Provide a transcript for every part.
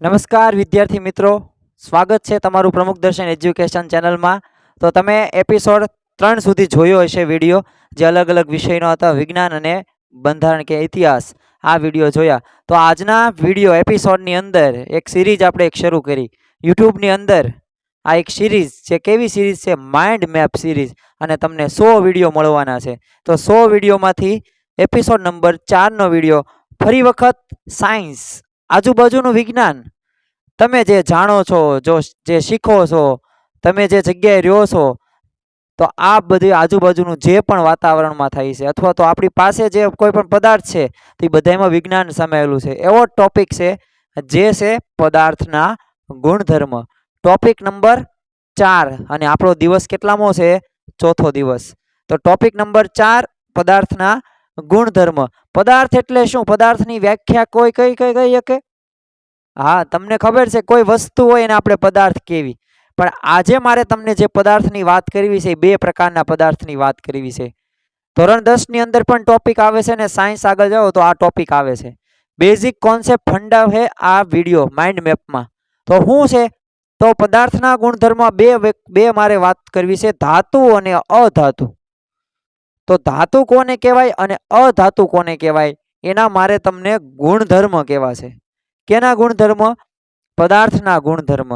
નમસ્કાર વિદ્યાર્થી મિત્રો, સ્વાગત છે તમારું પ્રમુખ દર્શન એજ્યુકેશન ચેનલમાં। તો તમે એપિસોડ 3 સુધી જોયો હશે વિડીયો, જે અલગ અલગ વિષયનો હતા, વિજ્ઞાન અને બંધારણ કે ઇતિહાસ। આ વિડીયો જોયા તો આજના વિડીયો એપિસોડની અંદર એક સિરીઝ આપણે શરૂ કરી યુટ્યુબની અંદર। આ એક સિરીઝ છે, કેવી સિરીઝ છે? Mind map series. અને તમને 100 વિડીયો મળવાના છે। તો 100 વિડીયોમાંથી એપિસોડ નંબર 4નો વિડીયો ફરી વખત સાયન્સ, આજુબાજુનું વિજ્ઞાન, તમે જે જાણો છો, જે શીખો છો, તમે જે જગ્યાએ રહ્યો છો, તો આ બધી આજુબાજુનું જે પણ વાતાવરણમાં થાય છે અથવા તો આપણી પાસે જે કોઈ પણ પદાર્થ છે તે બધામાં વિજ્ઞાન સમાયેલું છે। એવો ટોપિક છે જે છે પદાર્થના ગુણધર્મ। ટોપિક નંબર 4 અને આપણો દિવસ કેટલામો છે? ચોથો દિવસ। તો ટોપિક નંબર 4 પદાર્થના ગુણધર્મ। પદાર્થ એટલે શું? પદાર્થની વ્યાખ્યા કોઈ કઈ શકે? હા, તમને ખબર છે કોઈ વસ્તુ હોય એને આપણે પદાર્થ કહેવી, પણ આજે મારે તમને જે પદાર્થની વાત કરવી છે, બે પ્રકારના પદાર્થની વાત કરવી છે। ધોરણ 10 ની અંદર પણ ટોપિક આવે છે ને સાયન્સ આગળ જાઓ તો આ ટોપિક આવે છે। બેઝિક કોન્સેપ્ટ ફંડા છે આ વિડીયો માઇન્ડ મેપમાં। તો શું છે? તો પદાર્થના ગુણધર્મ બે મારે વાત કરવી છે, ધાતુ અને અધાતુ। તો ધાતુ કોને કહેવાય અને અધાતુ કોને કહેવાય, એના મારે તમને ગુણધર્મ કહેવા છે। કેના ગુણધર્મ? પદાર્થના ગુણધર્મ।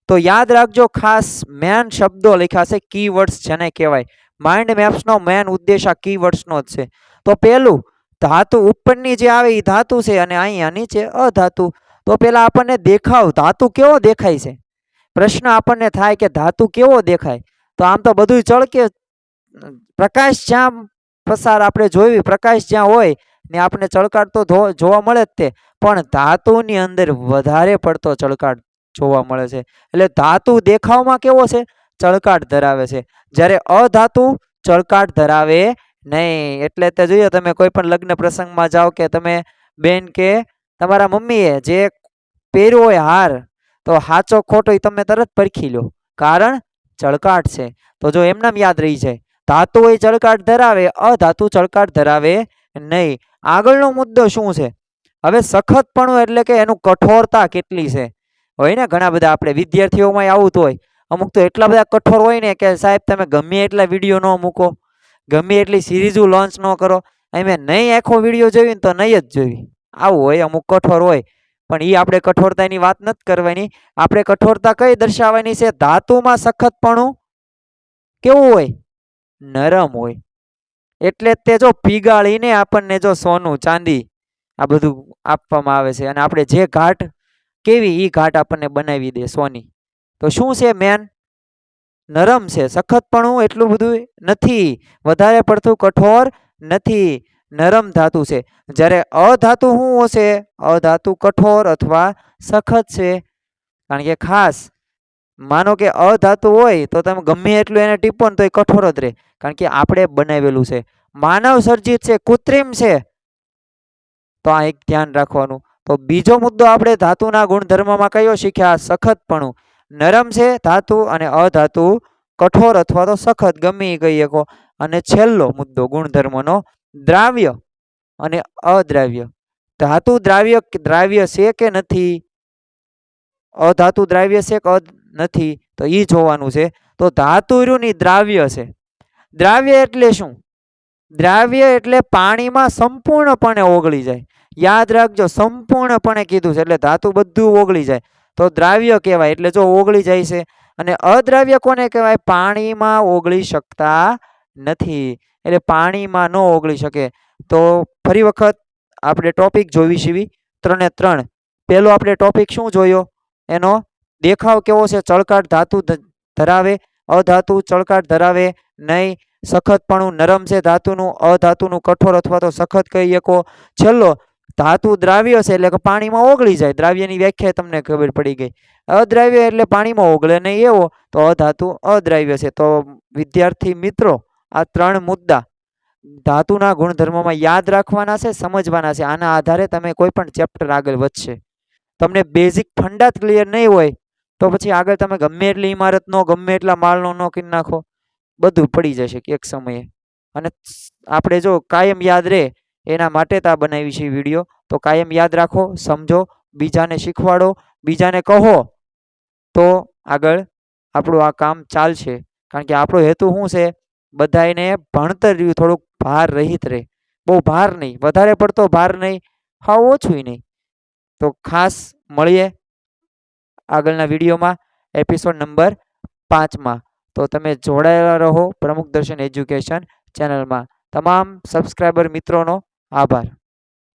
તો યાદ રાખજો, ખાસ મેન શબ્દો લખ્યા છે, કીવર્ડ્સ જેને કહેવાય। માઇન્ડ મેપ્સનો મેન ઉદ્દેશ આ કીવર્ડ્સનો જ છે। તો પહેલું, ધાતુ ઉપરની જે આવે એ ધાતુ છે અને અહીંયા નીચે અધાતુ। તો પહેલા આપણને દેખાવ, ધાતુ કેવો દેખાય છે? પ્રશ્ન આપણને થાય કે ધાતુ કેવો દેખાય? તો આમ તો બધું ચળકે, પ્રકાશ જ્યાં પસાર આપણે જોયું, પ્રકાશ જ્યાં હોય ને આપણે ચળકાટ તો જોવા મળે જ તે, પણ ધાતુની અંદર વધારે પડતો ચળકાટ જોવા મળે છે। એટલે ધાતુ દેખાવમાં કેવો છે? ચળકાટ ધરાવે છે, જ્યારે અધાતુ ચળકાટ ધરાવે નહીં। એટલે તે જોઈએ, તમે કોઈ પણ લગ્ન પ્રસંગમાં જાઓ કે તમે બેન કે તમારા મમ્મીએ જે પહેર્યો હોય હાર, તો સાચો ખોટો એ તમે તરત પરખી લો, કારણ ચળકાટ છે। તો જો એમનામ યાદ રહી જાય, ધાતુ એ ચળકાટ ધરાવે, અધાતુ ચળકાટ ધરાવે નહીં। આગળનો મુદ્દો શું છે? હવે સખતપણું એટલે કે એનું કઠોરતા કેટલી છે। હોય ને ઘણા બધા આપણે વિદ્યાર્થીઓમાં આવું તો હોય, અમુક તો એટલા બધા કઠોર હોય ને કે સાહેબ તમે ગમે એટલા વિડીયો ન મૂકો, ગમે એટલી સિરીઝો લોન્ચ ન કરો, અમે નહીં આખો વિડીયો જોઈ ને તો નહીં જ જોઈ, આવું હોય, અમુક કઠોર હોય। પણ એ આપણે કઠોરતાની વાત નથી કરવાની, આપણે કઠોરતા કઈ દર્શાવવાની છે? ધાતુમાં સખતપણું કેવું હોય? નરમ હોય। એટલે તે જો પીગાળીને આપણને જો સોનું ચાંદી આ બધું આપવામાં આવે છે અને આપણે જે ઘાટ કેવી એ ઘાટ આપણને બનાવી દે સોની। તો શું છે? મેન નરમ છે, સખતપણું એટલું બધું નથી, વધારે પડતું કઠોર નથી, નરમ ધાતુ છે। જ્યારે અધાતુ શું હશે? અધાતુ કઠોર અથવા સખત છે। કારણ કે ખાસ માનો કે અધાતુ હોય તો તમે ગમે એટલું એને ટીપો ને તો એ કઠોર જ રહે, કારણ કે આપણે બનાવેલું છે, માનવ સર્જિત છે, કૃત્રિમ છે। તો આ એક ધ્યાન રાખવાનું। તો બીજો મુદ્દો આપણે ધાતુના ગુણધર્મમાં કયો શીખ્યા? સખતપણું, નરમ છે ધાતુ અને અધાતુ કઠોર અથવા તો સખત, ગમે એ કહી શકો। અને છેલ્લો મુદ્દો ગુણધર્મનો, દ્રાવ્ય અને અદ્રાવ્ય। ધાતુ દ્રાવ્ય છે કે નથી? અધાતુ દ્રાવ્ય છે કે નથી? તો એ જોવાનું છે। તો ધાતુ ની દ્રાવ્ય છે। દ્રાવ્ય એટલે શું? દ્રાવ્ય એટલે પાણીમાં સંપૂર્ણપણે ઓગળી જાય। યાદ રાખજો, સંપૂર્ણપણે કીધું છે, એટલે ધાતુ બધું ઓગળી જાય તો દ્રાવ્ય કહેવાય। એટલે જો ઓગળી જાય છે। અને અદ્રાવ્ય કોને કહેવાય? પાણીમાં ઓગળી શકતા નથી, એટલે પાણીમાં ન ઓગળી શકે। તો ફરી વખત આપણે ટોપિક જોવી છે 3 પહેલો આપણે ટોપિક શું જોયો? એનો દેખાવ કેવો છે? ચળકાટ ધાતુ ધરાવે, અધાતુ ચળકાટ ધરાવે નહીં, સખતપણું નરમ છે ધાતુનું, અધાતુનું કઠોર અથવા તો સખત કહી શકો। છેલ્લો, ધાતુ દ્રાવ્ય છે એટલે કે પાણીમાં ઓગળી જાય, દ્રાવ્યની વ્યાખ્યા તમને ખબર પડી ગઈ। અદ્રાવ્ય એટલે પાણીમાં ઓગળે નહીં એવો, તો અધાતુ અદ્રાવ્ય છે। તો વિદ્યાર્થી મિત્રો, આ 3 મુદ્દા ધાતુના ગુણધર્મોમાં યાદ રાખવાના છે, સમજવાના છે। આના આધારે તમે કોઈ પણ ચેપ્ટર આગળ વધશે। તમને બેઝિક ફંડા જ ક્લિયર નહીં હોય તો પછી આગળ તમે ગમે એટલી ઇમારતનો, ગમે એટલા માળનો ન કરી નાખો, બધું પડી જશે એક સમયે। અને આપણે જો કાયમ યાદ રહે એના માટે જ આ બનાવી છે વિડીયો। તો કાયમ યાદ રાખો, સમજો, બીજાને શીખવાડો, બીજાને કહો, તો આગળ આપણું આ કામ ચાલશે. કારણ કે આપણો હેતુ શું છે? બધાને ભણતર રહ્યું થોડુંક ભાર રહિત રહે. બહુ ભાર નહીં, વધારે પડતો ભાર નહીં, હા ઓછું નહીં. તો ખાસ મળીએ આગળના વિડીયોમાં, એપિસોડ નંબર 5માં. તો તમે જોડાયેલા રહો પ્રમુખ દર્શન એજ્યુકેશન ચેનલમાં. તમામ સબસ્ક્રાઈબર મિત્રોનો આભાર.